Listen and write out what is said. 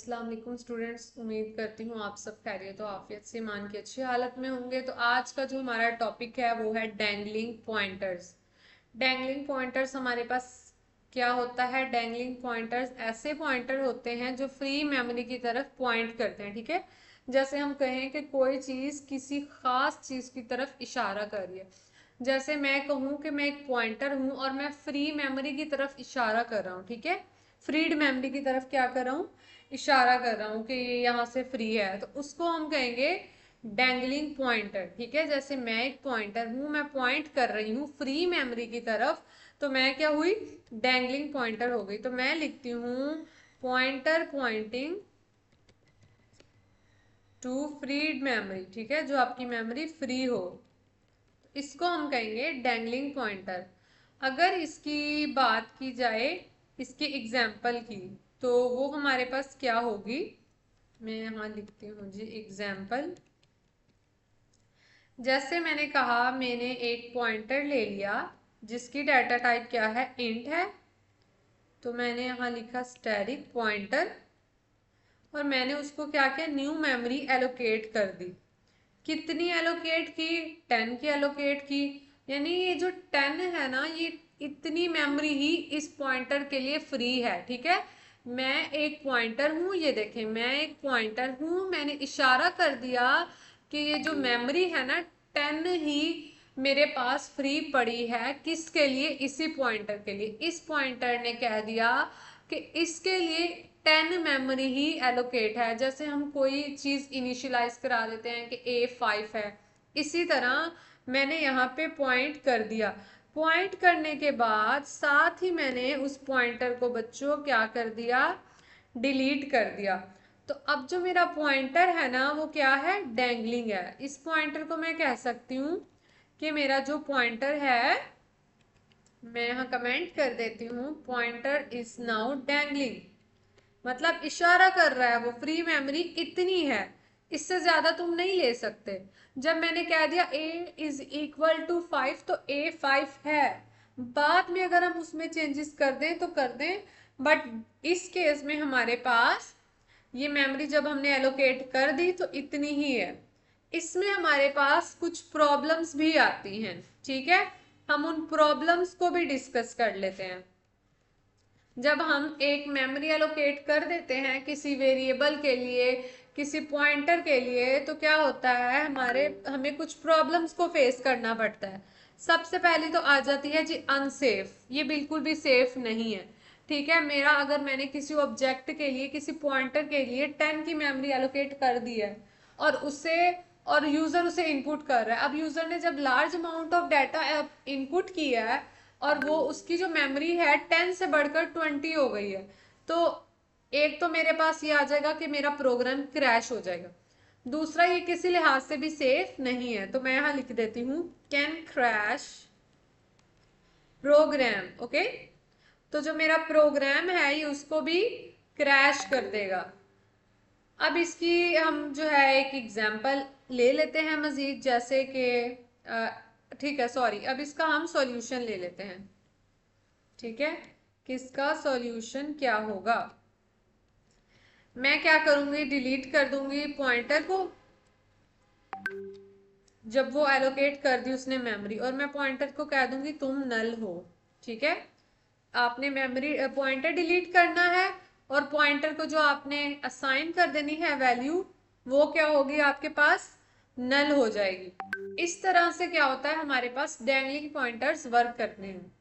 अस्सलाम वालेकुम स्टूडेंट्स, उम्मीद करती हूँ आप सब खैरियत और आफियत से ईमान की अच्छी हालत में होंगे। तो आज का जो हमारा टॉपिक है वो है डैंगलिंग पॉइंटर्स। डैंगलिंग पॉइंटर्स हमारे पास क्या होता है? डैंगलिंग पॉइंटर्स ऐसे पॉइंटर होते हैं जो फ्री मेमोरी की तरफ पॉइंट करते हैं। ठीक है, जैसे हम कहें कि कोई चीज़ किसी खास चीज़ की तरफ इशारा कर रही है। जैसे मैं कहूँ कि मैं एक पॉइंटर हूँ और मैं फ्री मेमोरी की तरफ इशारा कर रहा हूँ। ठीक है, फ्रीड मेमोरी की तरफ क्या कर रहा हूँ? इशारा कर रहा हूँ कि ये यहाँ से फ्री है, तो उसको हम कहेंगे डैंगलिंग पॉइंटर। ठीक है, जैसे मैं एक पॉइंटर हूँ, मैं पॉइंट कर रही हूँ फ्री मेमोरी की तरफ, तो मैं क्या हुई? डैंगलिंग पॉइंटर हो गई। तो मैं लिखती हूँ pointer pointing to freed memory. ठीक है, जो आपकी मेमोरी फ्री हो, इसको हम कहेंगे डैंगलिंग पॉइंटर। अगर इसकी बात की जाए, इसके एग्जाम्पल की, तो वो हमारे पास क्या होगी? मैं यहाँ लिखती हूँ जी एग्जाम्पल। जैसे मैंने कहा, मैंने एक पॉइंटर ले लिया जिसकी डाटा टाइप क्या है? इंट है। तो मैंने यहाँ लिखा स्टैटिक पॉइंटर और मैंने उसको क्या किया? न्यू मेमोरी एलोकेट कर दी। कितनी एलोकेट की? 10 की एलोकेट की। यानी ये जो 10 है ना, ये इतनी मेमोरी ही इस पॉइंटर के लिए फ्री है। ठीक है, मैं एक पॉइंटर हूँ, ये देखें मैं एक पॉइंटर हूँ, मैंने इशारा कर दिया कि ये जो मेमोरी है ना 10 ही मेरे पास फ्री पड़ी है। किसके लिए? इसी पॉइंटर के लिए। इस पॉइंटर ने कह दिया कि इसके लिए 10 मेमोरी ही एलोकेट है। जैसे हम कोई चीज़ इनिशियलाइज करा देते हैं कि A5 है, इसी तरह मैंने यहाँ पे पॉइंट कर दिया। पॉइंट करने के बाद साथ ही मैंने उस पॉइंटर को बच्चों क्या कर दिया? डिलीट कर दिया। तो अब जो मेरा पॉइंटर है ना, वो क्या है? डैंगलिंग है। इस पॉइंटर को मैं कह सकती हूँ कि मेरा जो पॉइंटर है, मैं यहाँ कमेंट कर देती हूँ, पॉइंटर इज नाउ डैंगलिंग। मतलब इशारा कर रहा है, वो फ्री मेमोरी इतनी है, इससे ज्यादा तुम नहीं ले सकते। जब मैंने कह दिया A=5, तो A5 है। बाद में अगर हम उसमें चेंजेस कर दें तो कर दें, बट इस केस में हमारे पास ये मेमोरी जब हमने एलोकेट कर दी तो इतनी ही है। इसमें हमारे पास कुछ प्रॉब्लम्स भी आती हैं। ठीक है, हम उन प्रॉब्लम्स को भी डिस्कस कर लेते हैं। जब हम एक मेमोरी एलोकेट कर देते हैं किसी वेरिएबल के लिए, किसी पॉइंटर के लिए, तो क्या होता है? हमें कुछ प्रॉब्लम्स को फेस करना पड़ता है। सबसे पहली तो आ जाती है जी अनसेफ। ये बिल्कुल भी सेफ नहीं है। ठीक है, मैंने किसी ऑब्जेक्ट के लिए, किसी पॉइंटर के लिए 10 की मेमोरी एलोकेट कर दी है और यूजर उसे इनपुट कर रहा है। अब यूजर ने जब large amount of data input किया है और वो उसकी जो मेमोरी है 10 से बढ़कर 20 हो गई है, तो एक तो मेरे पास ये आ जाएगा कि मेरा प्रोग्राम क्रैश हो जाएगा। दूसरा, ये किसी लिहाज से भी सेफ नहीं है। तो मैं यहाँ लिख देती हूँ कैन क्रैश प्रोग्राम। ओके, तो जो मेरा प्रोग्राम है ये उसको भी क्रैश कर देगा। अब इसकी हम जो है एक एग्जांपल ले लेते हैं मजीद, जैसे कि ठीक है, सॉरी, अब इसका हम सॉल्यूशन ले लेते हैं। ठीक है, किसका सॉल्यूशन क्या होगा? मैं क्या करूंगी? डिलीट कर दूंगी पॉइंटर को जब वो एलोकेट कर दी उसने मेमोरी, और मैं पॉइंटर को कह दूंगी तुम नल हो। ठीक है, आपने मेमोरी पॉइंटर डिलीट करना है और पॉइंटर को जो आपने असाइन कर देनी है वैल्यू, वो क्या होगी? आपके पास नल हो जाएगी। इस तरह से क्या होता है, हमारे पास डैंगलिंग पॉइंटर्स वर्क करते हैं।